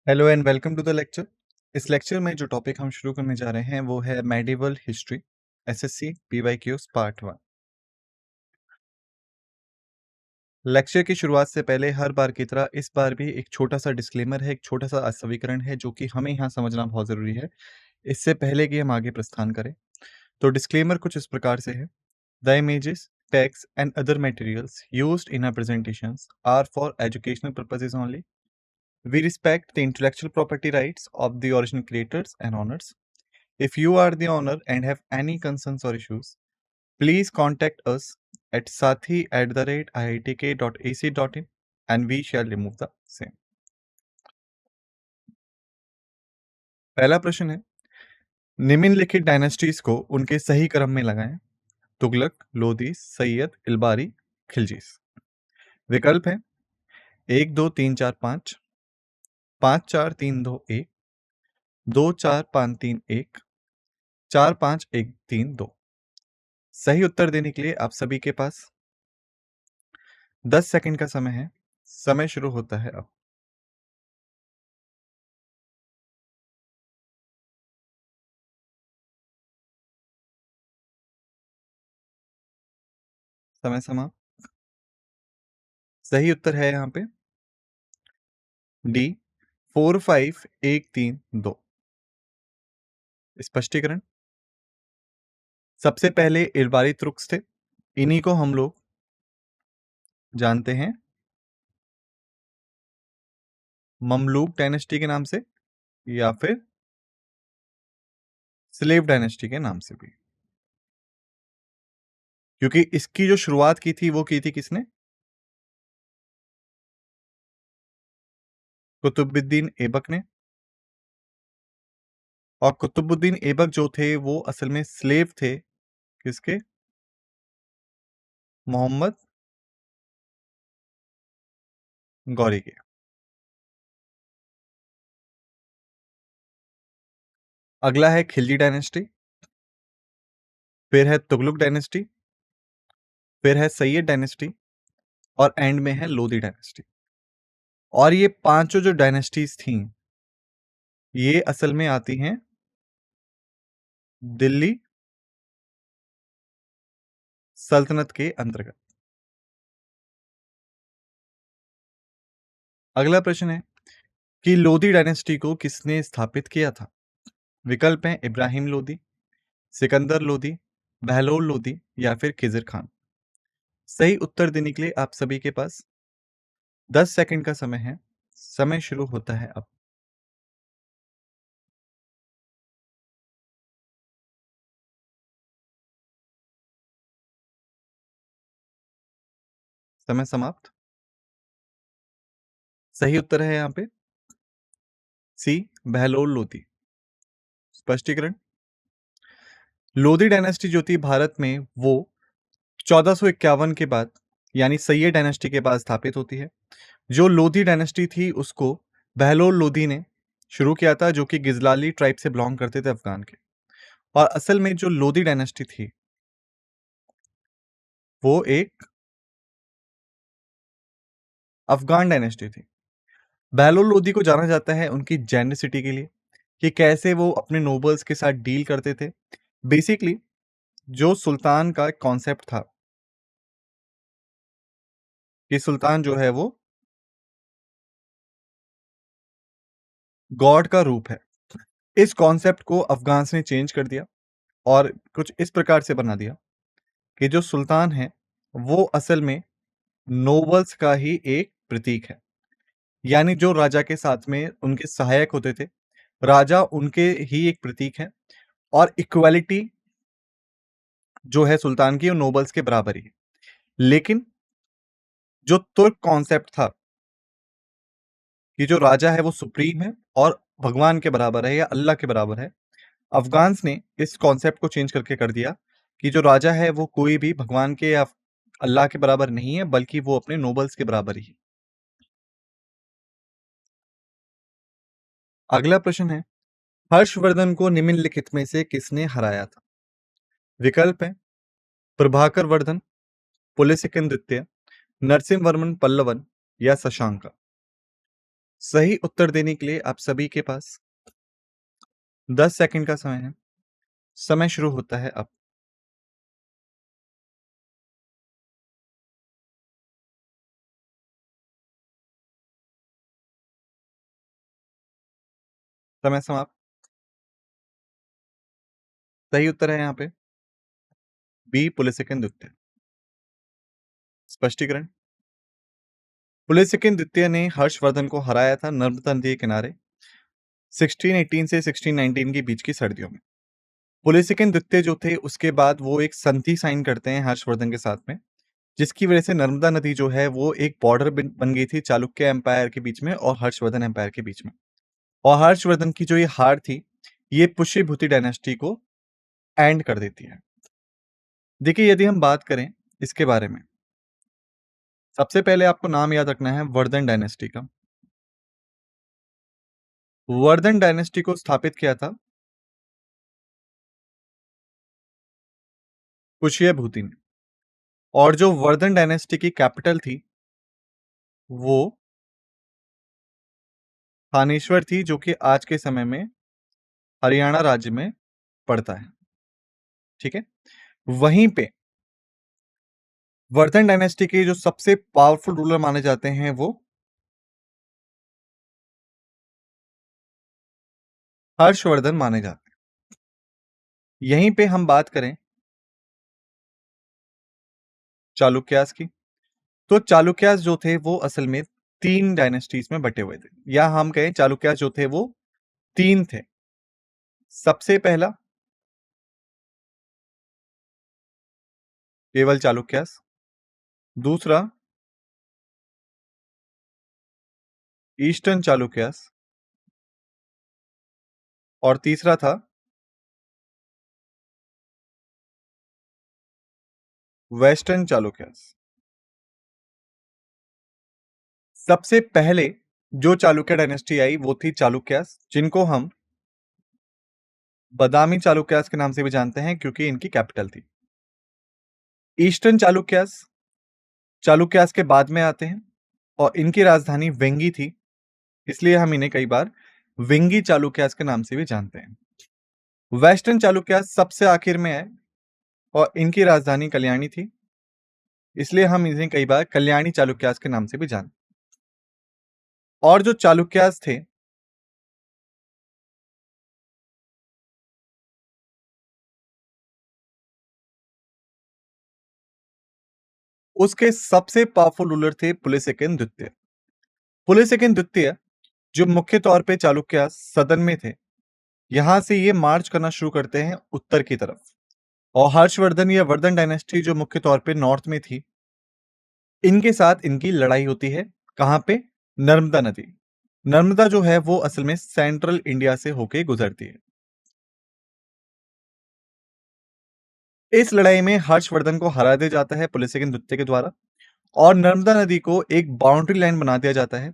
Hello and welcome to the lecture. इस lecture में जो टॉपिक हम शुरू करने जा रहे हैं वो है medieval history SSC PYQs part 1। Lecture की शुरुआत से पहले हर बार की तरह इस बार भी एक छोटा सा डिस्क्लेमर है, एक छोटा सा अस्वीकरण है जो कि हमें यहाँ समझना बहुत ज़रूरी है इससे पहले कि हम आगे प्रस्थान करें। तो डिस्क्लेमर कुछ इस प्रकार से है। The images, text and other materials used in our presentations are for educational purposes only. We respect the intellectual property rights of the original creators and owners. If you are the owner and have any concerns or issues, please contact us at sathi@iitk.ac.in and we shall remove the same. पहला प्रश्न है, निम्नलिखित dynasties को उनके सही क्रम में लगाएं। तुगलक, लोधी, सैयद, इल्बारी, खिलजीस। विकल्प है 1 2 3 4 5, 5 4 3 2 1, 2 4 5 3 1, 4 5 1 3 2। सही उत्तर देने के लिए आप सभी के पास 10 सेकंड का समय है। समय शुरू होता है अब। समय समाप्त। सही उत्तर है यहाँ पे डी 4 5 1 3 2। स्पष्टीकरण, सबसे पहले इल्बारी तुर्क्स थे, इन्हीं को हम लोग जानते हैं ममलूक डायनेस्टी के नाम से या फिर स्लेव डायनेस्टी के नाम से भी, क्योंकि इसकी जो शुरुआत की थी वो की थी किसने? कुतुबुद्दीन ऐबक ने। और कुतुबुद्दीन ऐबक जो थे वो असल में स्लेव थे किसके? मोहम्मद गौरी के। अगला है खिलजी डायनेस्टी, फिर है तुगलक डायनेस्टी, फिर है सैयद डायनेस्टी और एंड में है लोधी डायनेस्टी। और ये पांचों जो डायनेस्टीज थी ये असल में आती हैं दिल्ली सल्तनत के अंतर्गत। अगला प्रश्न है कि लोधी डायनेस्टी को किसने स्थापित किया था? विकल्प हैं इब्राहिम लोधी, सिकंदर लोधी, बहलोल लोधी या फिर खिजर खान। सही उत्तर देने के लिए आप सभी के पास 10 सेकंड का समय है। समय शुरू होता है अब। समय समाप्त। सही उत्तर है यहाँ पे सी बहलोल लोधी। स्पष्टीकरण, लोधी डायनेस्टी जो थी भारत में वो 1451 के बाद यानी सैयद डायनेस्टी के बाद स्थापित होती है। जो लोधी डायनेस्टी थी उसको बहलोल लोधी ने शुरू किया था, जो कि गिजलाली ट्राइब से बिलोंग करते थे अफगान के। और असल में जो लोधी डायनेस्टी थी वो एक अफगान डायनेस्टी थी। बहलोल लोधी को जाना जाता है उनकी जेनसिटी के लिए, कि कैसे वो अपने नोबल्स के साथ डील करते थे। बेसिकली जो सुल्तान का कॉन्सेप्ट था कि सुल्तान जो है वो गॉड का रूप है, इस कॉन्सेप्ट को अफगान्स ने चेंज कर दिया और कुछ इस प्रकार से बना दिया कि जो सुल्तान है वो असल में नोबल्स का ही एक प्रतीक है। यानी जो राजा के साथ में उनके सहायक होते थे, राजा उनके ही एक प्रतीक है। और इक्वालिटी जो है सुल्तान की वो नोबल्स के बराबर ही है। लेकिन जो तुर्क कॉन्सेप्ट था कि जो राजा है वो सुप्रीम है और भगवान के बराबर है या अल्लाह के बराबर है, अफगान्स ने इस कॉन्सेप्ट को चेंज करके कर दिया कि जो राजा है वो कोई भी भगवान के या अल्लाह के बराबर नहीं है, बल्कि वो अपने नोबल्स के बराबर ही है। अगला प्रश्न है, हर्षवर्धन को निम्नलिखित में से किसने हराया था? विकल्प है प्रभाकर वर्धन, पुलकेशिन द्वितीय, नरसिंह वर्मन पल्लवन या शशांका। सही उत्तर देने के लिए आप सभी के पास 10 सेकंड का समय है। समय शुरू होता है अब। समय समाप्त। सही उत्तर है यहाँ पे बी पुलसिकन द्वितीय। स्पष्टीकरण। पुलसिकन द्वितीय ने हर्षवर्धन को हराया था नर्मदा नदी के किनारे 1618 से 1619 के बीच की सर्दियों में। पुलसिकन द्वितीय जो थे उसके बाद वो एक संधि साइन करते हैं हर्षवर्धन के साथ में, जिसकी वजह से नर्मदा नदी जो है वो एक बॉर्डर बन गई थी चालुक्य एम्पायर के बीच में और हर्षवर्धन एम्पायर के बीच में। और हर्षवर्धन की जो ये हार थी ये पुष्यभूति डायनेस्टी को एंड कर देती है। देखिए यदि हम बात करें इसके बारे में, सबसे पहले आपको नाम याद रखना है वर्धन डायनेस्टी का। वर्धन डायनेस्टी को स्थापित किया था पुष्यभूति ने। और जो वर्धन डायनेस्टी की कैपिटल थी वो थानेश्वर थी, जो कि आज के समय में हरियाणा राज्य में पड़ता है। ठीक है। वहीं पे वर्धन डायनेस्टी के जो सबसे पावरफुल रूलर माने जाते हैं वो हर्षवर्धन माने जाते हैं। यहीं पे हम बात करें चालुक्यास की, तो चालुक्यास जो थे वो असल में 3 डायनेस्टीज में बटे हुए थे, या हम कहें चालुक्यास जो थे वो 3 थे। सबसे पहला केवल चालुक्यास, दूसरा ईस्टर्न चालुक्यास, और तीसरा था वेस्टर्न चालुक्यास। सबसे पहले जो चालुक्य डायनेस्टी आई वो थी चालुक्यास, जिनको हम बादामी चालुक्यास के नाम से भी जानते हैं क्योंकि इनकी कैपिटल थी। ईस्टर्न चालुक्यास चालुक्यास के बाद में आते हैं और इनकी राजधानी वेंगी थी, इसलिए हम इन्हें कई बार वेंगी चालुक्यास के नाम से भी जानते हैं। वेस्टर्न चालुक्यास सबसे आखिर में है और इनकी राजधानी कल्याणी थी, इसलिए हम इन्हें कई बार कल्याणी चालुक्यास के नाम से भी जानते हैं। और जो चालुक्यास थे उसके सबसे पावरफुल रूलर थे पुलसिकन द्वितीय। पुलसिकन द्वितीय जो मुख्य तौर पे चालुक्यास सदन में थे, यहां से ये मार्च करना शुरू करते हैं उत्तर की तरफ। और हर्षवर्धन या वर्धन डायनेस्टी जो मुख्य तौर पे नॉर्थ में थी, इनके साथ इनकी लड़ाई होती है। कहां पे? नर्मदा नदी। नर्मदा जो है वो असल में सेंट्रल इंडिया से होके गुजरती है। इस लड़ाई में हर्षवर्धन को हरा दिया जाता है पुलसिकन द्वितीय के द्वारा, और नर्मदा नदी को एक बाउंड्री लाइन बना दिया जाता है,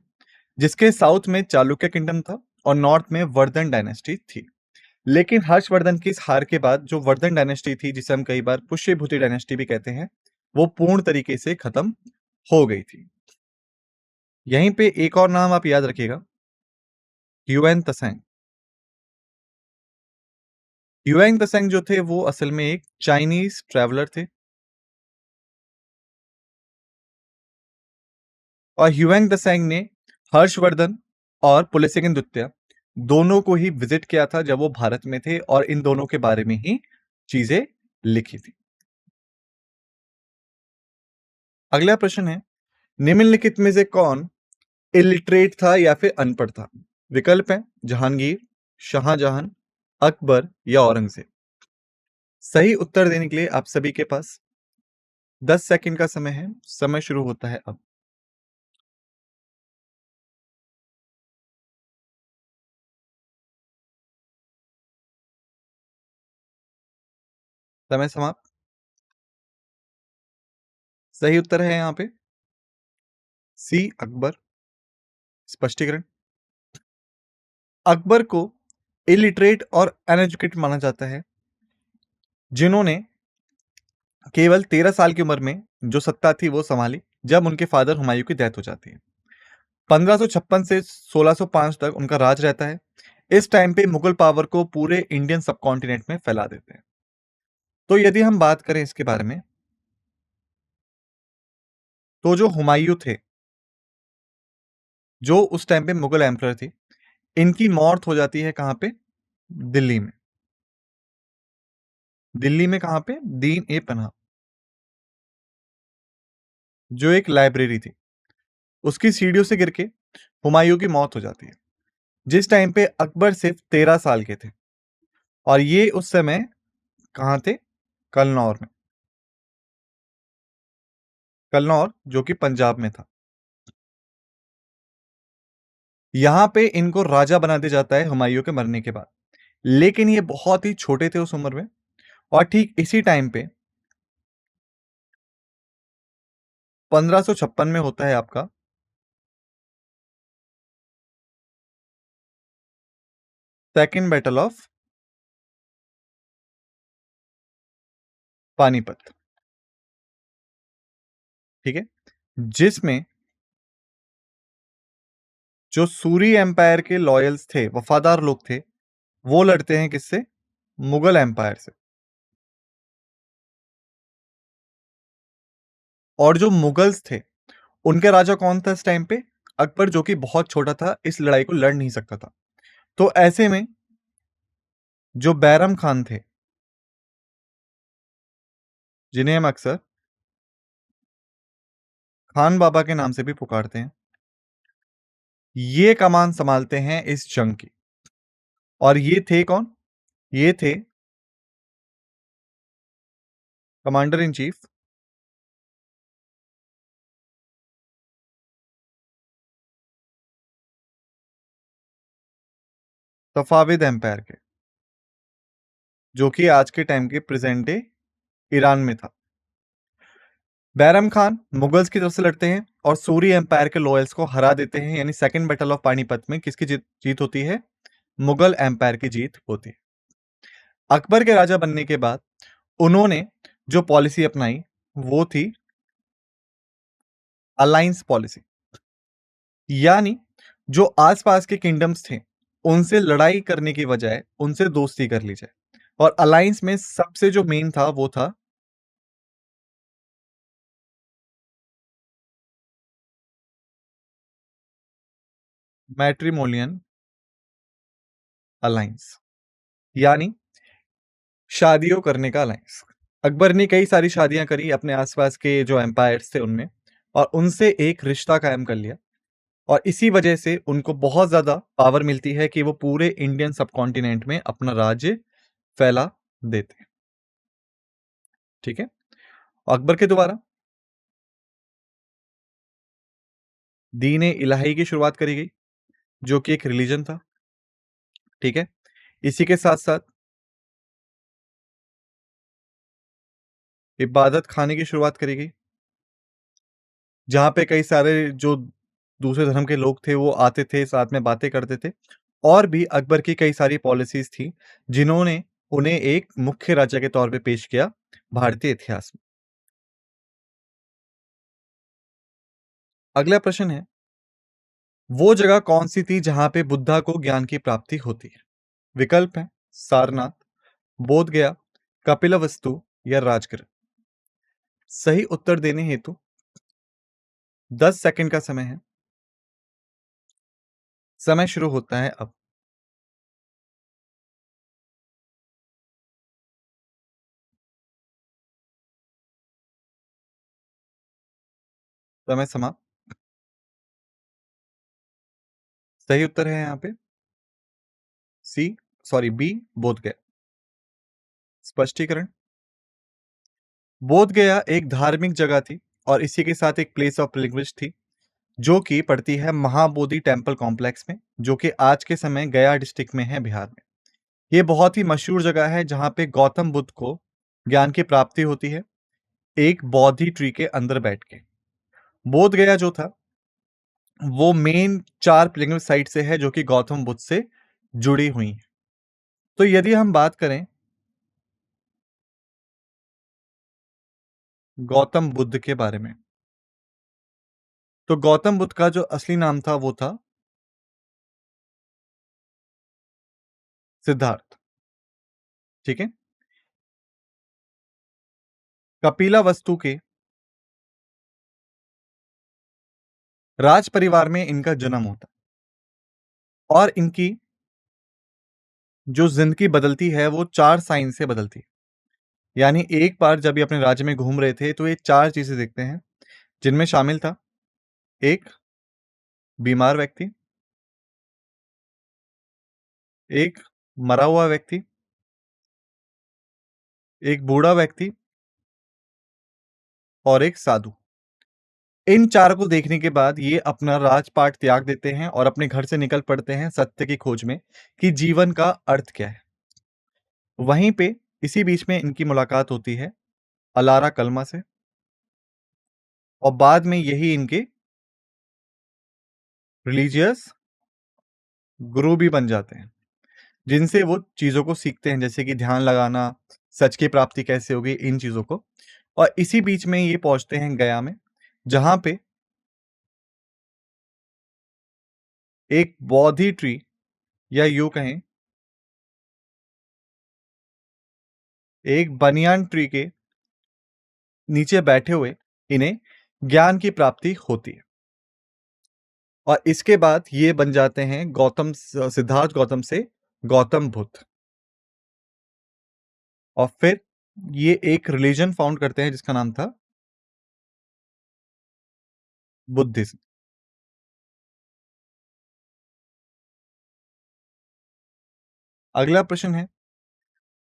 जिसके साउथ में चालुक्य किंगडम था और नॉर्थ में वर्धन डायनेस्टी थी। लेकिन हर्षवर्धन की इस हार के बाद जो वर्धन डायनेस्टी थी, जिसे हम कई बार पुष्यभूति डायनेस्टी भी कहते हैं, वो पूर्ण तरीके से खत्म हो गई थी। यहीं पे एक और नाम आप याद रखिएगा, ह्यूएन त्सांग। ह्यूएन त्सांग जो थे वो असल में एक चाइनीज ट्रैवलर थे, और ह्यूएन त्सांग ने हर्षवर्धन और पुलसिकन द्वितीय दोनों को ही विजिट किया था जब वो भारत में थे, और इन दोनों के बारे में ही चीजें लिखी थी। अगला प्रश्न है, निम्नलिखित में से कौन इलिटरेट था या फिर अनपढ़ था? विकल्प है जहांगीर, शाहजहां, अकबर या औरंगजेब। सही उत्तर देने के लिए आप सभी के पास 10 सेकंड का समय है। समय शुरू होता है अब। समय समाप्त। सही उत्तर है यहाँ पे सी अकबर। स्पष्टीकरण। अकबर को इलिटरेट और अनएजुकेटेड माना जाता है, जिन्होंने केवल 13 साल की उम्र में जो सत्ता थी वो संभाली जब उनके फादर हुमायूं की डेथ हो जाती है। 1556 से 1605 तक उनका राज रहता है। इस टाइम पे मुगल पावर को पूरे इंडियन सबकॉन्टिनेंट में फैला देते हैं। तो यदि हम बात करें इसके बारे में, तो जो हुमायूं थे, जो उस टाइम पे मुगल एम्परर थे, इनकी मौत हो जाती है कहाँ पे? दिल्ली में। दिल्ली में कहाँ पे? दीन ए पनाह, जो एक लाइब्रेरी थी, उसकी सीढ़ियों से गिर के हुमायूं की मौत हो जाती है, जिस टाइम पे अकबर सिर्फ 13 साल के थे। और ये उस समय कहाँ थे? कन्नौर में। कन्नौर जो कि पंजाब में था। यहाँ पे इनको राजा बना दिया जाता है हुमायूं के मरने के बाद। लेकिन ये बहुत ही छोटे थे उस उम्र में। और ठीक इसी टाइम पे 1556 में होता है आपका सेकेंड बैटल ऑफ पानीपत। ठीक है, जिसमें जो सूरी एम्पायर के लॉयल्स थे, वफादार लोग थे, वो लड़ते हैं किससे? मुगल एम्पायर से। और जो मुगल्स थे, उनके राजा कौन था इस टाइम पे? अकबर, जो कि बहुत छोटा था, इस लड़ाई को लड़ नहीं सकता था। तो ऐसे में जो बैरम खान थे, जिन्हें हम अक्सर खान बाबा के नाम से भी पुकारते हैं, ये कमान संभालते हैं इस जंग की। और ये थे कौन? ये थे commander in chief Safavid empire के, जो कि आज के टाइम के प्रेजेंट डे ईरान में था। बैरम खान मुगल्स की तरफ से लड़ते हैं और सूरी एम्पायर के लॉयल्स को हरा देते हैं, यानी सेकंड बैटल ऑफ पानीपत में किसकी जीत होती है? मुगल एम्पायर की जीत होती है। अकबर के राजा बनने के बाद उन्होंने जो पॉलिसी अपनाई, वो थी अलायंस पॉलिसी। यानी जो आसपास के किंगडम्स थे, उनसे लड़ाई करने की बजाय उनसे दोस्ती कर ली जाए। और अलायंस में सबसे जो मेन था, वो था मैट्रिमोनियल अलायंस, यानी शादियों करने का अलायंस। अकबर ने कई सारी शादियां करी अपने आसपास के जो एम्पायर्स थे उनमें, और उनसे एक रिश्ता कायम कर लिया। और इसी वजह से उनको बहुत ज्यादा पावर मिलती है कि वो पूरे इंडियन सबकॉन्टिनेंट में अपना राज्य फैला देते हैं। ठीक है, अकबर के द्वारा दीन ए इलाही की शुरुआत करी गई, जो कि एक रिलीजन था। ठीक है, इसी के साथ साथ इबादत खाने की शुरुआत करी गई, जहाँ पे कई सारे जो दूसरे धर्म के लोग थे वो आते थे, साथ में बातें करते थे। और भी अकबर की कई सारी पॉलिसीज थी, जिन्होंने उन्हें एक मुख्य राजा के तौर पे पेश किया भारतीय इतिहास में। अगला प्रश्न है, वो जगह कौन सी थी जहां पे बुद्धा को ज्ञान की प्राप्ति होती है? विकल्प है सारनाथ, बोध गया, कपिलवस्तु या राजगृह। सही उत्तर देने हेतु 10 सेकंड का समय है। समय शुरू होता है अब। समय समाप्त। सही उत्तर है यहाँ पे सी, सॉरी बी, बोध गया। स्पष्टीकरण, बोध गया एक धार्मिक जगह थी और इसी के साथ एक प्लेस ऑफ पिलग्रिमेज थी, जो कि पड़ती है महाबोधि टेम्पल कॉम्प्लेक्स में, जो कि आज के समय गया डिस्ट्रिक्ट में है, बिहार में। ये बहुत ही मशहूर जगह है जहां पे गौतम बुद्ध को ज्ञान की प्राप्ति होती है, एक बौद्धि ट्री के अंदर बैठ के। बोध गया जो था, वो मेन 4 पिलग्रिमेज साइट से है, जो कि गौतम बुद्ध से जुड़ी हुई है। तो यदि हम बात करें गौतम बुद्ध के बारे में, तो गौतम बुद्ध का जो असली नाम था वो था सिद्धार्थ। ठीक है। कपिला वस्तु के राज परिवार में इनका जन्म होता है और इनकी जो जिंदगी बदलती है वो 4 साइन से बदलती है। यानी एक बार जब ये अपने राज्य में घूम रहे थे तो ये 4 चीजें देखते हैं, जिनमें शामिल था एक बीमार व्यक्ति, एक मरा हुआ व्यक्ति, एक बूढ़ा व्यक्ति और एक साधु। इन 4 को देखने के बाद ये अपना राजपाट त्याग देते हैं और अपने घर से निकल पड़ते हैं सत्य की खोज में कि जीवन का अर्थ क्या है। वहीं पे इसी बीच में इनकी मुलाकात होती है अलारा कल्मा से और बाद में यही इनके रिलीजियस गुरु भी बन जाते हैं, जिनसे वो चीज़ों को सीखते हैं जैसे कि ध्यान लगाना, सच की प्राप्ति कैसे होगी, इन चीज़ों को। और इसी बीच में ये पहुंचते हैं गया में, जहां पे एक बोधि ट्री या यूं कहें एक बनियान ट्री के नीचे बैठे हुए इन्हें ज्ञान की प्राप्ति होती है। और इसके बाद ये बन जाते हैं सिद्धार्थ गौतम से गौतम बुद्ध। और फिर ये एक रिलीजन फाउंड करते हैं जिसका नाम था बुद्धिज्म। अगला प्रश्न है,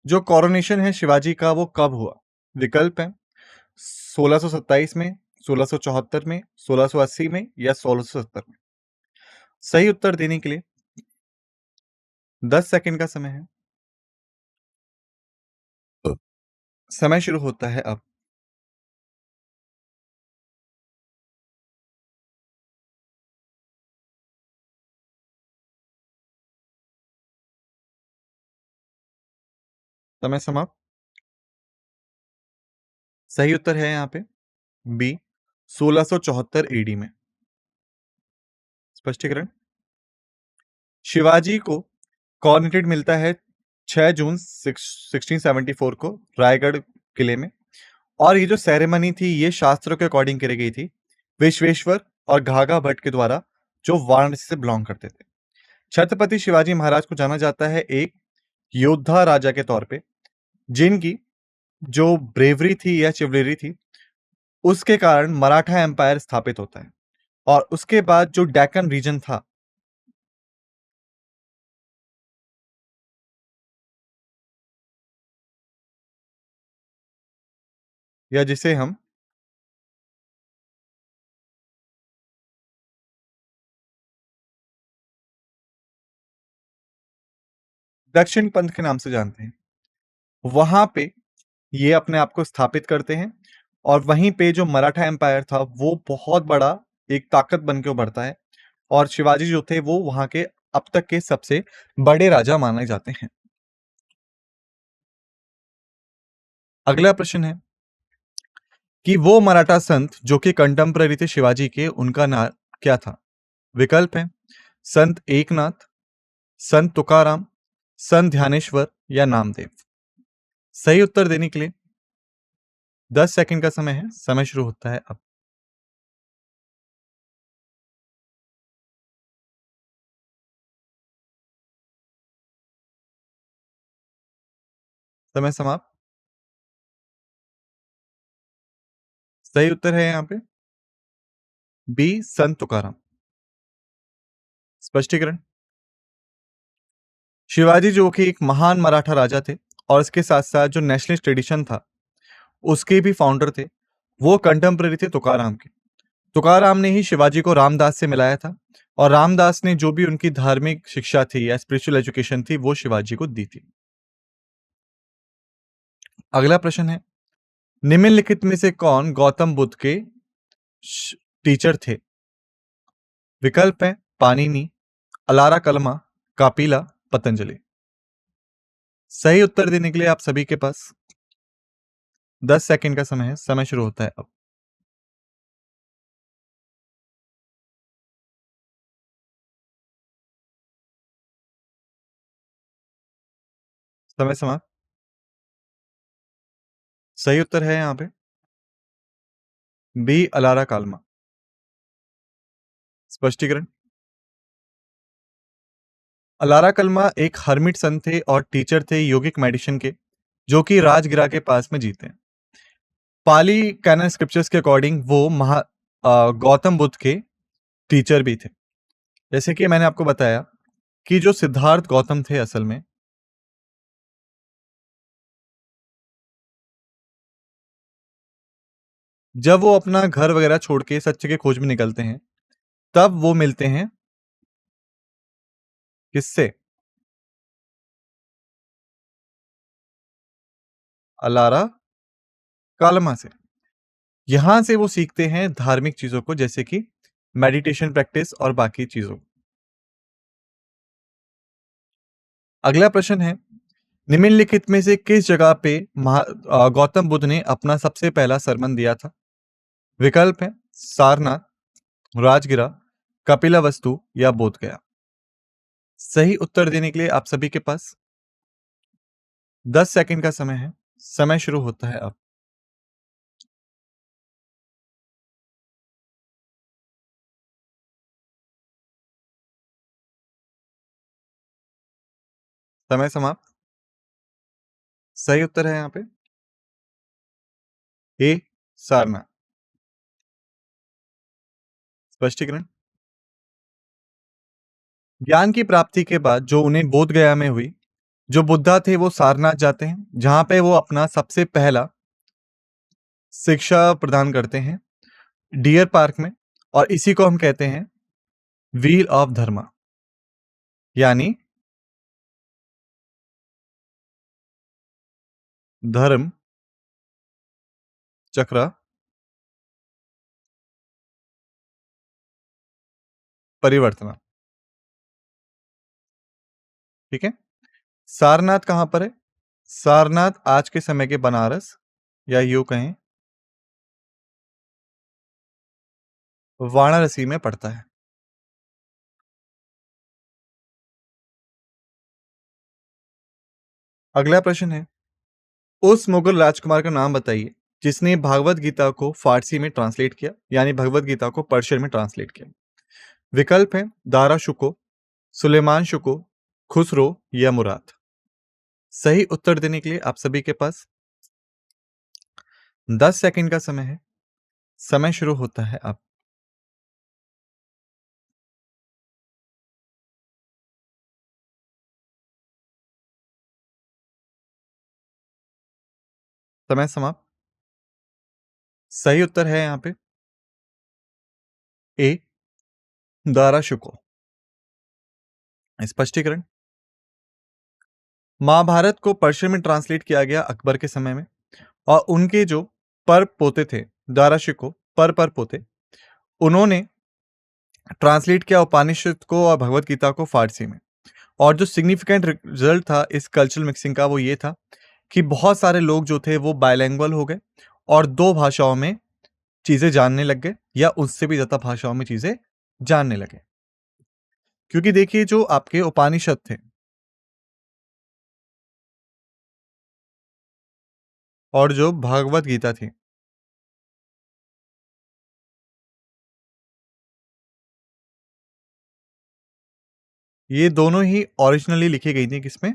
जो कोरोनेशन है शिवाजी का वो कब हुआ? विकल्प है 1627 में, 1674 में, 1680 में या 1670 में। सही उत्तर देने के लिए 10 सेकंड का समय है। समय शुरू होता है अब। समय समाप्त। सही उत्तर है यहाँ पे बी 1674 एडी में। स्पष्टीकरण, शिवाजी को कॉर्नेटेड मिलता है 6 जून 1674 को रायगढ़ किले में। और ये जो सेरेमनी थी ये शास्त्रों के अकॉर्डिंग करी गई थी विश्वेश्वर और घाघा भट्ट के द्वारा, जो वाराणसी से बिलोंग करते थे। छत्रपति शिवाजी महाराज को जाना जाता है एक योद्धा राजा के तौर पे, जिनकी जो ब्रेवरी थी या चिवलेरी थी उसके कारण मराठा एम्पायर स्थापित होता है। और उसके बाद जो डेक्कन रीजन था, या जिसे हम दक्षिण पंथ के नाम से जानते हैं, वहां पे ये अपने आप को स्थापित करते हैं। और वहीं पे जो मराठा एम्पायर था वो बहुत बड़ा एक ताकत बन के उभरता है। और शिवाजी जो थे वो वहां के अब तक के सबसे बड़े राजा माने जाते हैं। अगला प्रश्न है कि वो मराठा संत जो कि कंटेम्पररी थे शिवाजी के, उनका नाम क्या था? विकल्प है संत एकनाथ, संत तुकाराम, संत ध्यानेश्वर या नामदेव। सही उत्तर देने के लिए 10 सेकंड का समय है। समय शुरू होता है अब। समय समाप्त। सही उत्तर है यहाँ पे बी संत तुकाराम। स्पष्टीकरण, शिवाजी जो कि एक महान मराठा राजा थे और इसके साथ साथ जो नेशनलिस्ट ट्रेडिशन था उसके भी फाउंडर थे, वो कंटेम्पररी थे तुकाराम के। तुकाराम ने ही शिवाजी को रामदास से मिलाया था और रामदास ने जो भी उनकी धार्मिक शिक्षा थी या स्पिरिचुअल एजुकेशन थी वो शिवाजी को दी थी। अगला प्रश्न है, निम्नलिखित में से कौन गौतम बुद्ध के टीचर थे? विकल्प है पाणिनि, अलारा कल्मा, कापिला, पतंजलि। सही उत्तर देने के लिए आप सभी के पास 10 सेकंड का समय है। समय शुरू होता है अब। समय समाप्त। सही उत्तर है यहाँ पे बी अलारा काल्मा। स्पष्टीकरण। अलारा कल्मा एक हर्मिट सन थे और टीचर थे योगिक मेडिटेशन के, जो कि राजगिरा के पास में जीते हैं। पाली कैनन स्क्रिप्चर्स के अकॉर्डिंग वो गौतम बुद्ध के टीचर भी थे। जैसे कि मैंने आपको बताया कि जो सिद्धार्थ गौतम थे असल में, जब वो अपना घर वगैरह छोड़ के सत्य की खोज में निकलते हैं, तब वो मिलते हैं किससे? अलारा कालमा से। यहां से वो सीखते हैं धार्मिक चीजों को, जैसे कि मेडिटेशन प्रैक्टिस और बाकी चीजों। अगला प्रश्न है, निम्नलिखित में से किस जगह पे गौतम बुद्ध ने अपना सबसे पहला सरमन दिया था? विकल्प है सारनाथ, राजगिरा, कपिलावस्तु या बोध गया। सही उत्तर देने के लिए आप सभी के पास 10 सेकंड का समय है। समय शुरू होता है अब। समय समाप्त। सही उत्तर है यहाँ पे ए सारनाथ। स्पष्टीकरण। ज्ञान की प्राप्ति के बाद जो उन्हें बोध गया में हुई, जो बुद्धा थे वो सारनाथ जाते हैं, जहां पे वो अपना सबसे पहला शिक्षा प्रदान करते हैं डियर पार्क में। और इसी को हम कहते हैं व्हील ऑफ धर्मा, यानी धर्म चक्र परिवर्तना। ठीक है। सारनाथ कहां पर है? सारनाथ आज के समय के बनारस, या यूं कहें वाराणसी में पड़ता है। अगला प्रश्न है, उस मुगल राजकुमार का नाम बताइए जिसने भागवत गीता को फारसी में ट्रांसलेट किया, यानी भगवत गीता को पर्शियन में ट्रांसलेट किया। विकल्प है दारा शुको, सुलेमान शुको, खुसरो या मुराद। सही उत्तर देने के लिए आप सभी के पास 10 सेकंड का समय है। समय शुरू होता है अब। समय समाप्त। सही उत्तर है यहाँ पे ए दारा शुको। स्पष्टीकरण। महाभारत को पर्शियन में ट्रांसलेट किया गया अकबर के समय में, और उनके जो पर पोते थे, दारा शिको पर पोते, उन्होंने ट्रांसलेट किया उपनिषद को और भगवत गीता को फारसी में। और जो सिग्निफिकेंट रिजल्ट था इस कल्चरल मिक्सिंग का वो ये था कि बहुत सारे लोग जो थे वो बायलैंग्वल हो गए और दो भाषाओं में चीजें जानने लग गए, या उससे भी ज्यादा भाषाओं में चीजें जानने लगे। क्योंकि देखिए जो आपके उपनिषद थे और जो भगवत गीता थी, ये दोनों ही ओरिजिनली लिखी गई थी किसमें?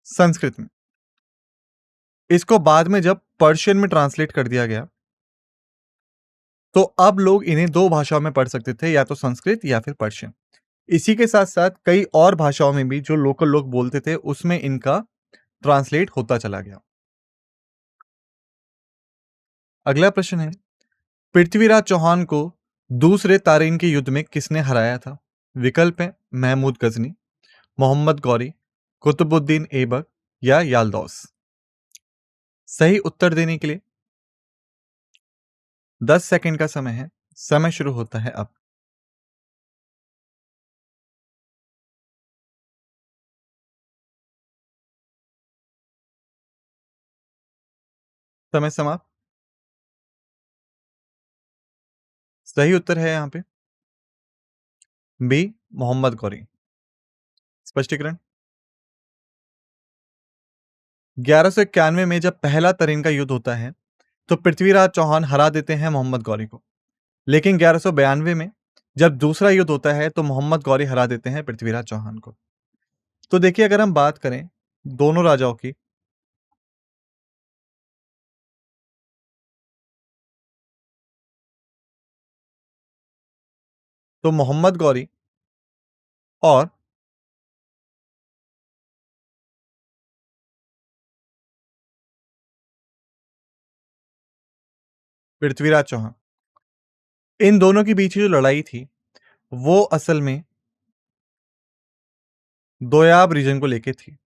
संस्कृत में। इसको बाद में जब पर्शियन में ट्रांसलेट कर दिया गया, तो अब लोग इन्हें दो भाषाओं में पढ़ सकते थे, या तो संस्कृत या फिर पर्शियन। इसी के साथ साथ कई और भाषाओं में भी जो लोकल लोग बोलते थे उसमें इनका ट्रांसलेट होता चला गया। अगला प्रश्न है, पृथ्वीराज चौहान को दूसरे तारीन के युद्ध में किसने हराया था? विकल्प है महमूद गजनी, मोहम्मद गौरी, कुतुबुद्दीन ऐबक या यालदौस। सही उत्तर देने के लिए 10 सेकंड का समय है। समय शुरू होता है अब। समय समाप्त। सही उत्तर है यहाँ पे बी मोहम्मद गौरी। स्पष्टीकरण। 1191 में जब पहला तरेन का युद्ध होता है, तो पृथ्वीराज चौहान हरा देते हैं मोहम्मद गौरी को। लेकिन 1192 में जब दूसरा युद्ध होता है, तो मोहम्मद गौरी हरा देते हैं पृथ्वीराज चौहान को। तो देखिए, अगर हम बात करें दोनों राजाओं की, तो मोहम्मद गौरी और पृथ्वीराज चौहान, इन दोनों के बीच की जो लड़ाई थी, वो असल में दोयाब रीजन को लेके थी।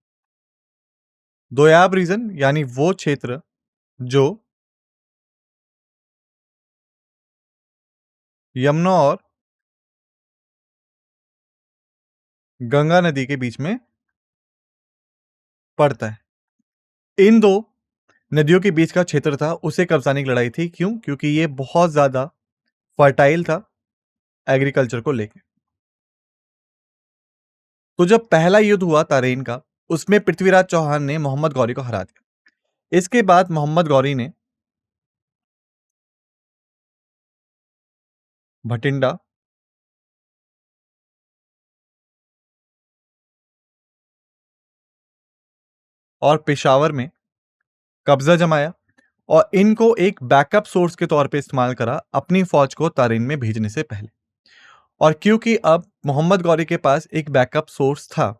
दोयाब रीजन यानी वो क्षेत्र जो यमुना और गंगा नदी के बीच में पड़ता है। इन दो नदियों के बीच का क्षेत्र था, उसे कब्जाने की लड़ाई थी। क्यों? क्योंकि ये बहुत ज्यादा फर्टाइल था एग्रीकल्चर को लेके। तो जब पहला युद्ध हुआ तारेन का, उसमें पृथ्वीराज चौहान ने मोहम्मद गौरी को हरा दिया। इसके बाद मोहम्मद गौरी ने भटिंडा और पेशावर में कब्जा जमाया और इनको एक बैकअप सोर्स के तौर पे इस्तेमाल करा अपनी फौज को तारीन में भेजने से पहले। और क्योंकि अब मोहम्मद गौरी के पास एक बैकअप सोर्स था,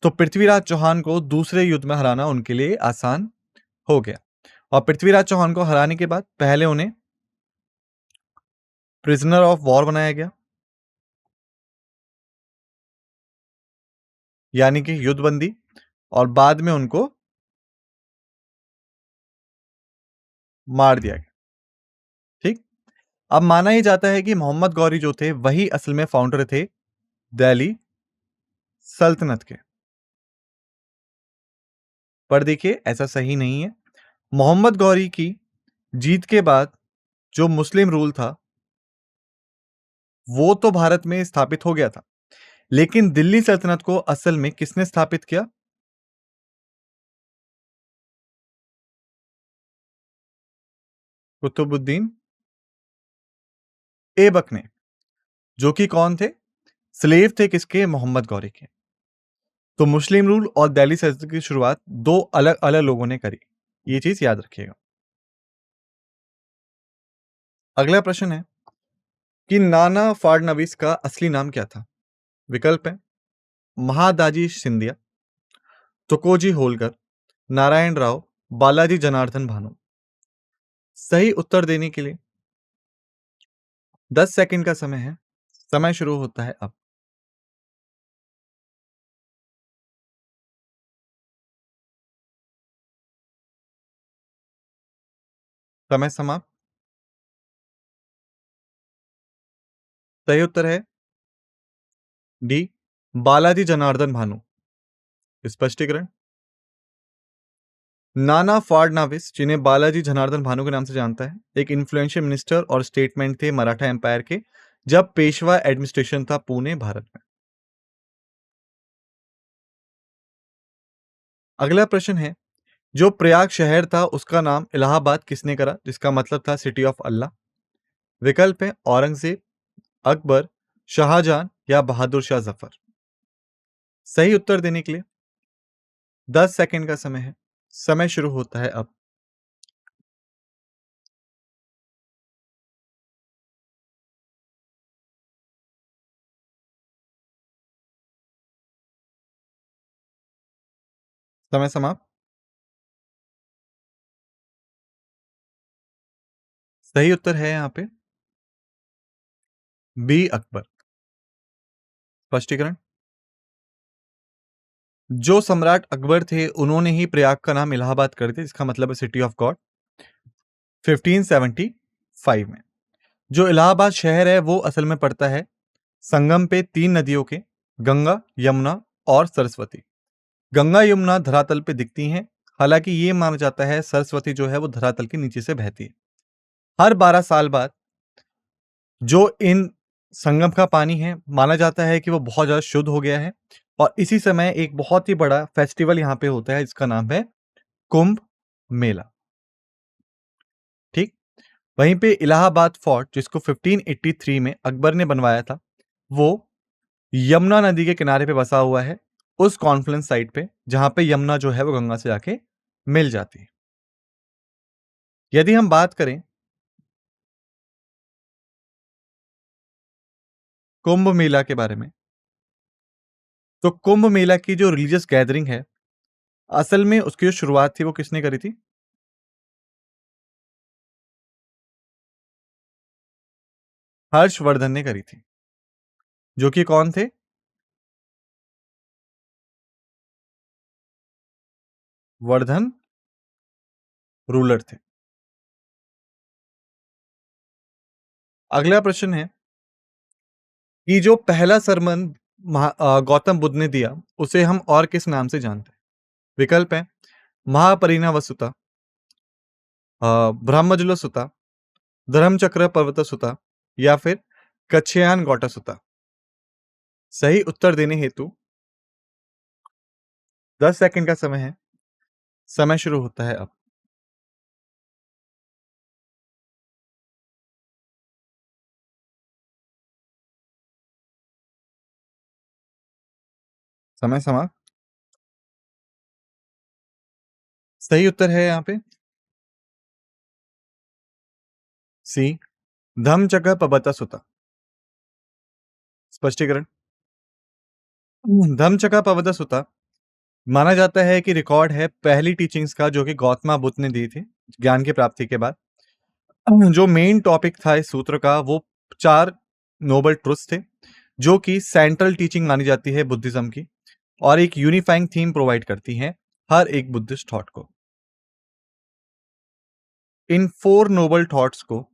तो पृथ्वीराज चौहान को दूसरे युद्ध में हराना उनके लिए आसान हो गया। और पृथ्वीराज चौहान को हराने के बाद पहले उन्हें प्रिजनर ऑफ वॉर बनाया गया, यानी कि युद्धबंदी, और बाद में उनको मार दिया गया। ठीक। अब माना ही जाता है कि मोहम्मद गौरी जो थे, वही असल में फाउंडर थे दिल्ली सल्तनत के। पर देखिए, ऐसा सही नहीं है। मोहम्मद गौरी की जीत के बाद जो मुस्लिम रूल था, वो तो भारत में स्थापित हो गया था, लेकिन दिल्ली सल्तनत को असल में किसने स्थापित किया? कुतुबुद्दीन ऐबक ने, जो कि कौन थे? स्लेव थे किसके? मोहम्मद गौरी के। तो मुस्लिम रूल और दिल्ली सल्तनत की शुरुआत दो अलग अलग लोगों ने करी, ये चीज याद रखिएगा। अगला प्रश्न है कि नाना फाड़नवीस का असली नाम क्या था? विकल्प है महादाजी सिंधिया, तुकोजी होलकर, नारायण राव, बालाजी जनार्दन भानु। सही उत्तर देने के लिए 10 सेकंड का समय है। समय शुरू होता है अब। समय समाप्त। सही उत्तर है डी, बालाजी जनार्दन भानु। स्पष्टीकरण। नाना फाड़नवीस, जिन्हें बालाजी जनार्दन भानु के नाम से जानता है, एक इन्फ्लुएंशियल मिनिस्टर और स्टेटमेंट थे मराठा एम्पायर के, जब पेशवा एडमिनिस्ट्रेशन था पुणे, भारत में। अगला प्रश्न है, जो प्रयाग शहर था उसका नाम इलाहाबाद किसने करा, जिसका मतलब था सिटी ऑफ अल्लाह? विकल्प है औरंगजेब, अकबर, शाहजहां या बहादुर शाह जफर। सही उत्तर देने के लिए 10 सेकंड का समय है। समय शुरू होता है अब। समय समाप्त। सही उत्तर है यहाँ पे बी, अकबर। स्पष्टीकरण। जो सम्राट अकबर थे, उन्होंने ही प्रयाग का नाम इलाहाबाद कर दिया, जिसका मतलब है सिटी ऑफ गॉड, 1575 में। जो इलाहाबाद शहर है, वो असल में पड़ता है संगम पे 3 नदियों के, गंगा, यमुना और सरस्वती। गंगा यमुना धरातल पे दिखती हैं, हालांकि ये माना जाता है सरस्वती जो है वो धरातल के नीचे से बहती है। हर 12 साल बाद जो इन संगम का पानी है, माना जाता है कि वो बहुत ज़्यादा शुद्ध हो गया है, और इसी समय एक बहुत ही बड़ा फेस्टिवल यहाँ पे होता है, जिसका नाम है कुंभ मेला। ठीक। वहीं पे इलाहाबाद फोर्ट जिसको 1583 में अकबर ने बनवाया था, वो यमुना नदी के किनारे पे बसा हुआ है, उस कॉन्फ्लुएंस साइट पे जहां पे यमुना जो है वो गंगा से जाके मिल जाती है। यदि हम बात करें कुंभ मेला के बारे में, तो कुंभ मेला की जो रिलीजियस गैदरिंग है, असल में उसकी जो शुरुआत थी वो किसने करी थी? हर्षवर्धन ने करी थी, जो कि कौन थे? वर्धन रूलर थे। अगला प्रश्न है कि जो पहला सरमन गौतम बुद्ध ने दिया, उसे हम और किस नाम से जानते हैं? विकल्प है महापरिनिर्वाण सुता, ब्रह्मजुल सुता, धर्मचक्र पर्वत सुता, या फिर कच्छयान गौटा सुता। सही उत्तर देने हेतु 10 सेकंड का समय है। समय शुरू होता है अब। समय समाप्त। सही उत्तर है यहाँ पे सी, धम्मचक्र पर्वत सुता। स्पष्टीकरण। धम्मचक्र पर्वत सुता माना जाता है कि रिकॉर्ड है पहली टीचिंग्स का, जो कि गौतम बुद्ध ने दी थी ज्ञान की प्राप्ति के बाद। जो मेन टॉपिक था इस सूत्र का, वो 4 नोबल ट्रुथ्स थे, जो कि सेंट्रल टीचिंग मानी जाती है बुद्धिज्म की, और एक यूनिफाइंग थीम प्रोवाइड करती हैं हर एक बुद्धिस्ट थॉट को। इन 4 नोबल थॉट्स को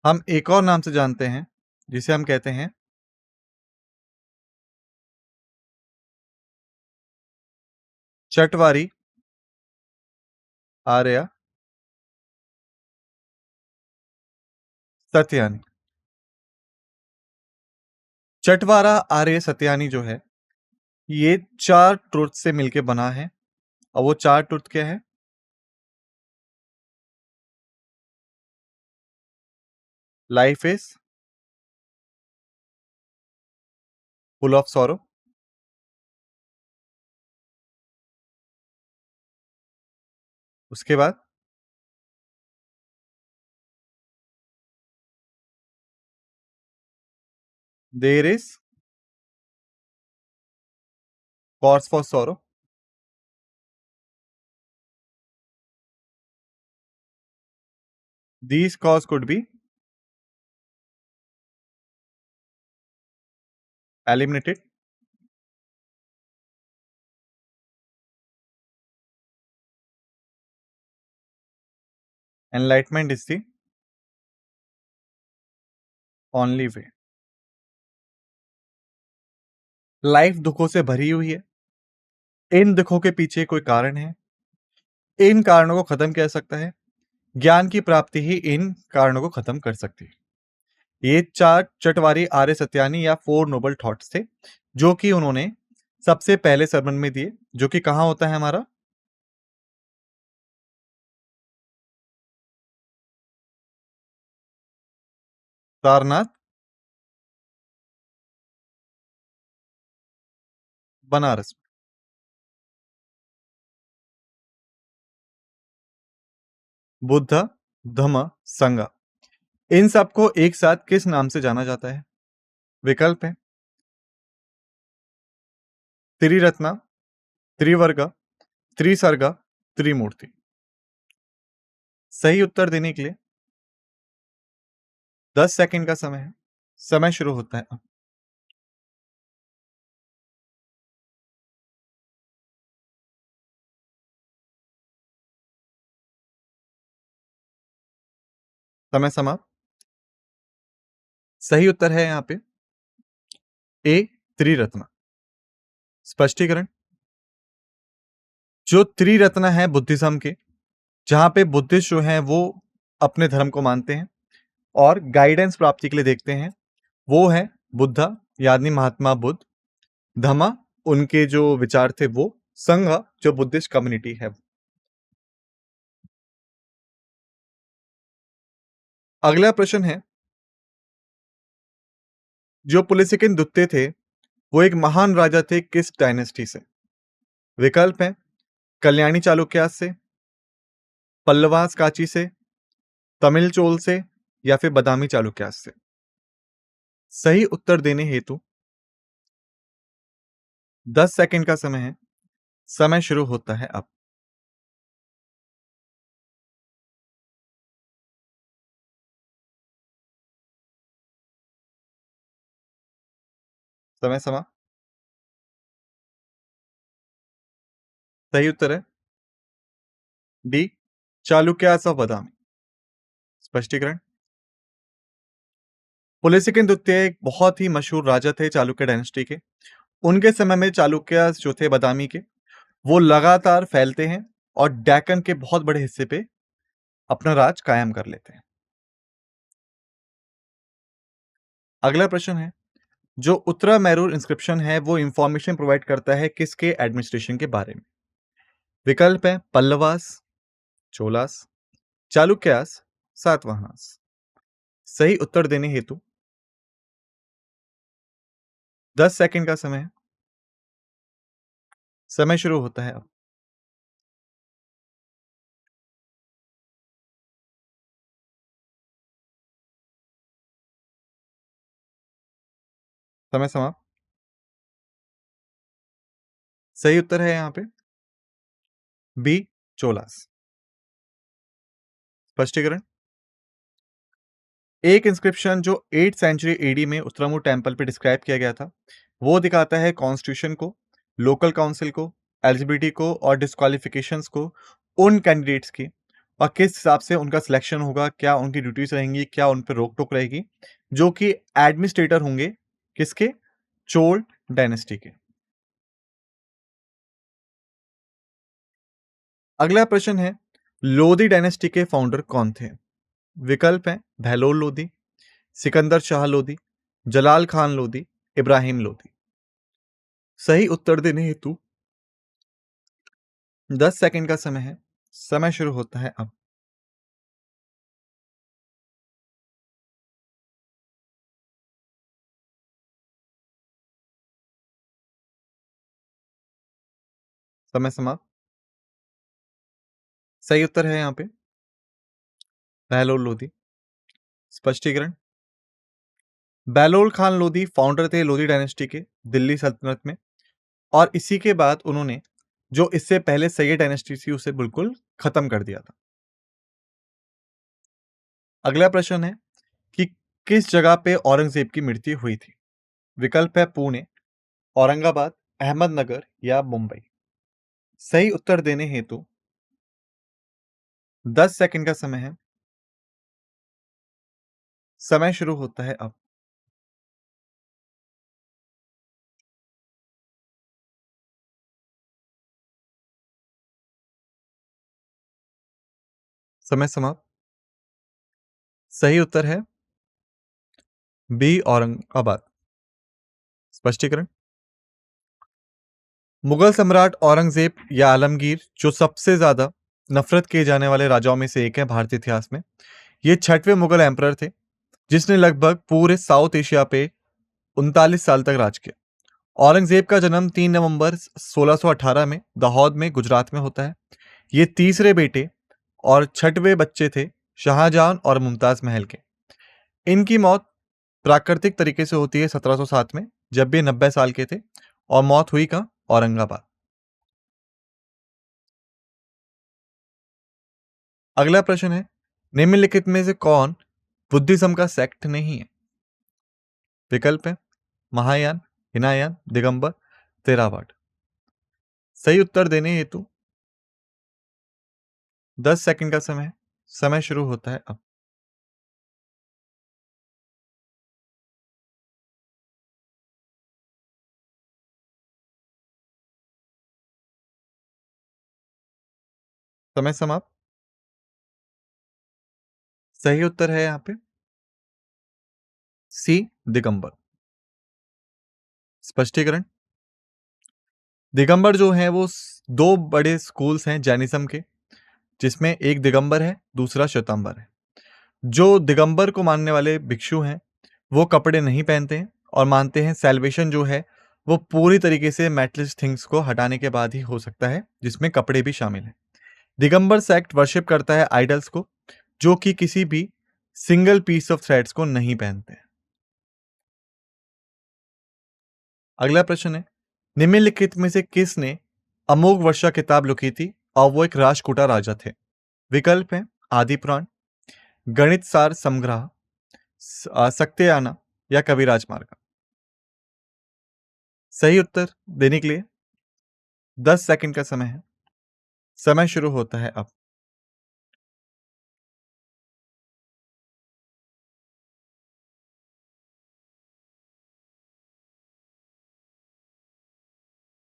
हम एक और नाम से जानते हैं, जिसे हम कहते हैं चटवारी आर्य सत्यानी। चटवारा आर्य सत्यानी जो है, ये 4 ट्रुथ से मिलके बना है, और वो 4 ट्रुथ क्या है? Life is full of sorrow, उसके बाद there is cause for sorrow, these cause could be eliminated, enlightenment is the only way। Life दुखों से भरी हुई है, इन दुखों के पीछे कोई कारण है, इन कारणों को खत्म किया जा सकता है, ज्ञान की प्राप्ति ही इन कारणों को खत्म कर सकती है। ये 4 चटवारी आर्य सत्यानी या 4 नोबल थॉट्स थे, जो कि उन्होंने सबसे पहले सरमन में दिए, जो कि कहां होता है हमारा? सारनाथ, बनारस। बुद्ध, धम्म, संगा, इन सबको एक साथ किस नाम से जाना जाता है? विकल्प है त्रिरत्ना, त्रिवर्ग, त्रिसर्ग, त्रिमूर्ति। सही उत्तर देने के लिए 10 सेकंड का समय है। समय शुरू होता है अब। समय समाप्त। सही उत्तर है यहाँ पे ए, त्रिरत्न। स्पष्टीकरण। जो त्रिरत्न है बुद्धिज्म के, जहां पे बुद्धिस्ट जो हैं वो अपने धर्म को मानते हैं और गाइडेंस प्राप्ति के लिए देखते हैं, वो है बुद्धा, यानी महात्मा बुद्ध। धम्मा उनके जो विचार थे वो। संघ जो बुद्धिस्ट कम्युनिटी है। अगला प्रश्न है, जो पुलिसिकन दुत्ते थे वो एक महान राजा थे किस डायनेस्टी से? विकल्प है कल्याणी चालुक्यास से, पल्लवास काची से, तमिल चोल से या फिर बदामी चालुक्यास से। सही उत्तर देने हेतु 10 सेकंड का समय है। समय शुरू होता है अब। समय समा। सही उत्तर है डी, चालुक्यास ऑफ बदामी। स्पष्टीकरण। पुलिसिकन द्वितीय एक बहुत ही मशहूर राजा थे चालुक्य डायनेस्टी के। उनके समय में चालुक्यास जो थे बदामी के, वो लगातार फैलते हैं और डेक्कन के बहुत बड़े हिस्से पे अपना राज कायम कर लेते हैं। अगला प्रश्न है, जो उत्तरा मैरूर इंस्क्रिप्शन है वो इंफॉर्मेशन प्रोवाइड करता है किसके एडमिनिस्ट्रेशन के बारे में? विकल्प है पल्लवास, चोलास, चालुक्यास, सातवाहनास। सही उत्तर देने हेतु 10 सेकंड का समय है। समय शुरू होता है अब। समय समाप्त। सही उत्तर है यहाँ पे बी, चोलास। स्पष्टीकरण। एक इंस्क्रिप्शन जो 8th सेंचुरी एडी में उत्तरामूर टेम्पल पे डिस्क्राइब किया गया था, वो दिखाता है कॉन्स्टिट्यूशन को, लोकल काउंसिल को, एलिजिबिलिटी को और डिस्क्वालिफिकेशंस को उन कैंडिडेट्स की, और किस हिसाब से उनका सिलेक्शन होगा, क्या उनकी ड्यूटीज रहेंगी, क्या उन पर रोक टोक रहेगी, जो कि एडमिनिस्ट्रेटर होंगे किसके? चोल डायनेस्टी के। अगला प्रश्न है, लोधी डायनेस्टी के फाउंडर कौन थे? विकल्प है बहलोल लोधी, सिकंदर शाह लोधी, जलाल खान लोधी, इब्राहिम लोधी। सही उत्तर देने हेतु 10 सेकंड का समय है। समय शुरू होता है अब। समय समाप्त। सही उत्तर है यहाँ पे बहलोल लोधी। स्पष्टीकरण। बहलोल खान लोधी फाउंडर थे लोधी डायनेस्टी के दिल्ली सल्तनत में, और इसी के बाद उन्होंने जो इससे पहले सैयद डायनेस्टी थी उसे बिल्कुल खत्म कर दिया था। अगला प्रश्न है कि किस जगह पे औरंगजेब की मृत्यु हुई थी? विकल्प है पुणे, औरंगाबाद, अहमदनगर या मुंबई। सही उत्तर देने हेतु 10 सेकंड का समय है। समय शुरू होता है अब। समय समाप्त। सही उत्तर है बी, औरंगाबाद। स्पष्टीकरण। मुगल सम्राट औरंगजेब या आलमगीर जो सबसे ज्यादा नफरत किए जाने वाले राजाओं में से एक है भारतीय इतिहास में, ये 6वें मुगल एम्परर थे जिसने लगभग पूरे साउथ एशिया पे 39 साल तक राज किया। औरंगजेब का जन्म 3 नवंबर 1618 में दाहोद में गुजरात में होता है। ये तीसरे बेटे और 6वें बच्चे थे शाहजहां और मुमताज महल के। इनकी मौत प्राकृतिक तरीके से होती है 1707 में, जब ये 90 साल के थे, और मौत हुई कहाँ? औरंगाबाद। अगला प्रश्न है, निम्नलिखित में से कौन बुद्धिज्म का सेक्ट नहीं है? विकल्प है महायान, हिनायान, दिगंबर, तेरावाड। सही उत्तर देने हेतु 10 सेकंड का समय है। समय शुरू होता है अब। समय समाप्त। सही उत्तर है यहाँ पे सी, दिगंबर। स्पष्टीकरण। दिगंबर जो हैं वो 2 बड़े स्कूल्स हैं जैनिज़्म के, जिसमें एक दिगंबर है, दूसरा श्वेतांबर है। जो दिगंबर को मानने वाले भिक्षु हैं, वो कपड़े नहीं पहनते हैं और मानते हैं सैल्वेशन जो है, वो पूरी तरीके से मेटलिस्ट थिंग्स को हटाने के बाद ही हो सकता है, जिसमें कपड़े भी शामिल हैं। दिगंबर सेक्ट वर्शिप करता है आइडल्स को, जो कि किसी भी सिंगल पीस ऑफ थ्रेड्स को नहीं पहनते हैं। अगला प्रश्न है, निम्नलिखित में से किसने अमोघ वर्षा किताब लिखी थी और वो एक राष्ट्रकूटा राजा थे? विकल्प है आदि पुराण, गणित सार संग्रह, सत्यायना या कविराज मार्ग। सही उत्तर देने के लिए 10 सेकंड का समय है। समय शुरू होता है अब।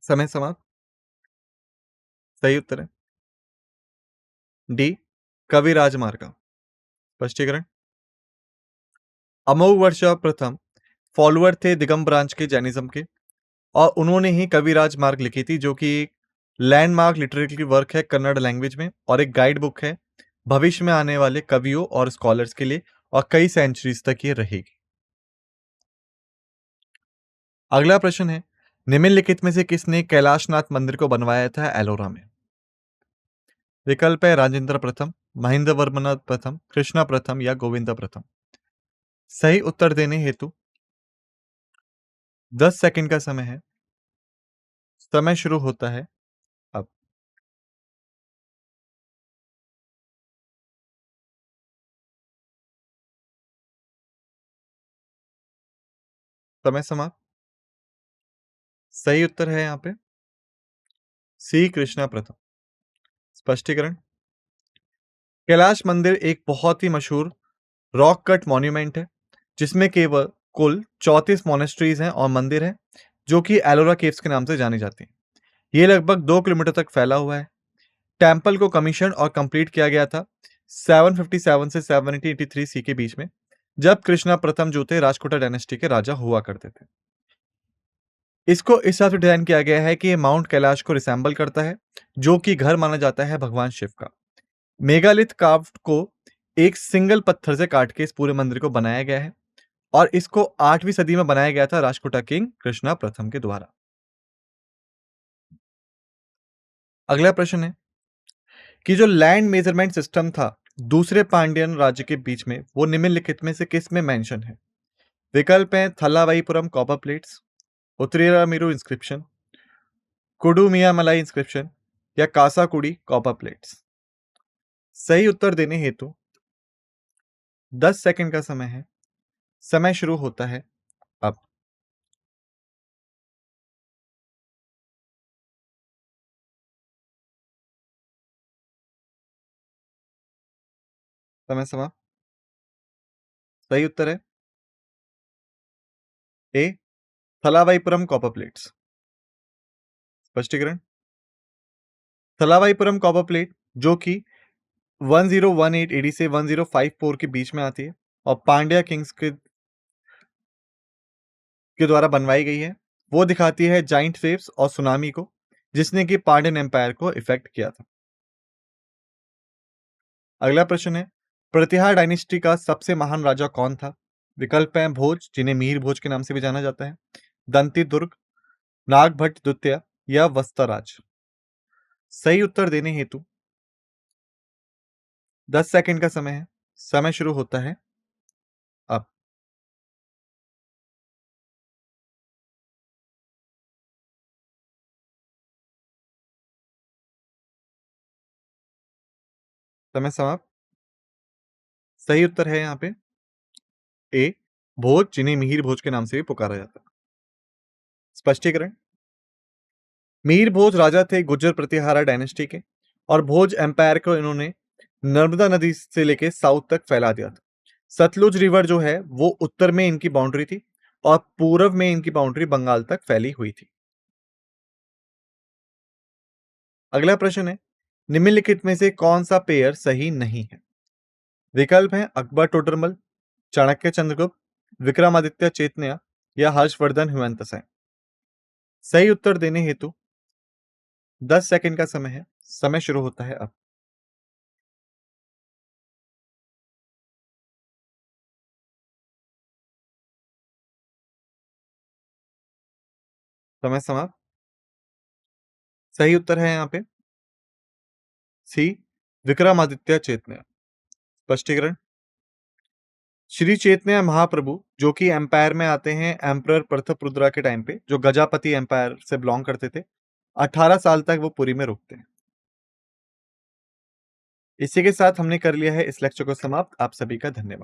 समय समाप्त। सही उत्तर है डी, कविराज मार्ग। स्पष्टीकरण। अमोघ वर्षा प्रथम फॉलोअर थे दिगंबर ब्रांच के जैनिज्म के, और उन्होंने ही कविराज मार्ग लिखी थी, जो कि एक लैंडमार्क लिटरेरी वर्क है कन्नड़ लैंग्वेज में और एक गाइड बुक है भविष्य में आने वाले कवियों और स्कॉलर्स के लिए, और कई सेंचुरीज तक ये रहेगी। अगला प्रश्न है, निम्नलिखित में से किसने कैलाशनाथ मंदिर को बनवाया था एलोरा में? विकल्प है राजेंद्र प्रथम, महेंद्र वर्मन प्रथम, कृष्णा प्रथम या गोविंद प्रथम। सही उत्तर देने हेतु 10 सेकंड का समय है। समय शुरू होता है अब। समय समाप्त। सही उत्तर है यहाँ पे सी, कृष्णा प्रथम। स्पष्टीकरण। कैलाश मंदिर एक बहुत ही मशहूर रॉक कट मॉन्यूमेंट है, जिसमें केवल कुल 34 मोनेस्ट्रीज हैं और मंदिर हैं, जो कि एलोरा केव्स के नाम से जानी जाती हैं। ये लगभग 2 किलोमीटर तक फैला हुआ है। टेम्पल को कमीशन और कंप्लीट किया गया था 757 से 783 सी के बीच में, जब कृष्णा प्रथम जो थे राजकोटा डायनेस्टी के राजा हुआ करते थे। इसको इस हिसाब से डिजाइन किया गया है कि ये माउंट कैलाश को रिसेंबल करता है, जो कि घर माना जाता है भगवान शिव का। मेगालिथ कार्व्ड को एक सिंगल पत्थर से काट के इस पूरे मंदिर को बनाया गया है, और इसको 8वीं सदी में बनाया गया था राजकोटा किंग कृष्णा प्रथम के द्वारा। अगला प्रश्न है कि जो लैंड मेजरमेंट सिस्टम था दूसरे पांड्यन राज्य के बीच में, वो निम्नलिखित में से किस में मेंशन है? विकल्प हैं थलावाईपुरम कॉपर प्लेट्स, उत्तरीरामीरू इंस्क्रिप्शन, कुडुमियामलाई इंस्क्रिप्शन या कासाकुडी कॉपर प्लेट्स। सही उत्तर देने हेतु 10 सेकंड का समय है। समय शुरू होता है अब। समय समाप्त। सही उत्तर है ए, थलावाईपुरम कॉपर प्लेट्स। स्पष्टीकरण। थलावाईपुरम कॉपर प्लेट जो कि 1018 एडी से 1054 के बीच में आती है और पांड्या किंग्स के द्वारा बनवाई गई है, वो दिखाती है जाइंट वेव्स और सुनामी को, जिसने कि पांड्यन एम्पायर को इफेक्ट किया था। अगला प्रश्न है, प्रतिहार डायनेस्टी का सबसे महान राजा कौन था? विकल्प हैं भोज, जिन्हें मीर भोज के नाम से भी जाना जाता है, दंती दुर्ग, नागभट्ट द्वितीय या वत्सराज। सही उत्तर देने हेतु 10 सेकंड का समय है। समय शुरू होता है अब। समय समाप्त। सही उत्तर है यहाँ पे ए, भोज, जिन्हें मिहिर भोज के नाम से भी पुकारा जाता है। स्पष्टीकरण। मीर भोज राजा थे गुर्जर प्रतिहारा डायनेस्टी के, और भोज एम्पायर को इन्होंने नर्मदा नदी से लेके साउथ तक फैला दिया था। सतलुज रिवर जो है वो उत्तर में इनकी बाउंड्री थी, और पूर्व में इनकी बाउंड्री बंगाल तक फैली हुई थी। अगला प्रश्न है, निम्नलिखित में से कौन सा पेयर सही नहीं है? विकल्प हैं अकबर टोडरमल, चाणक्य चंद्रगुप्त, विक्रमादित्य चेतन्या या हर्षवर्धन हुमायूं। सही उत्तर देने हेतु 10 सेकंड का समय है। समय शुरू होता है अब। समय समाप्त। सही उत्तर है यहाँ पे सी, विक्रमादित्य चैतन्य। स्पष्टीकरण, श्री चैतन्य महाप्रभु जो कि एम्पायर में आते हैं एम्परर प्रतापरुद्रा के टाइम पे, जो गजापति एम्पायर से बिलोंग करते थे। 18 साल तक वो पुरी में रुकते हैं। इसी के साथ हमने कर लिया है इस लेक्चर को समाप्त। आप सभी का धन्यवाद।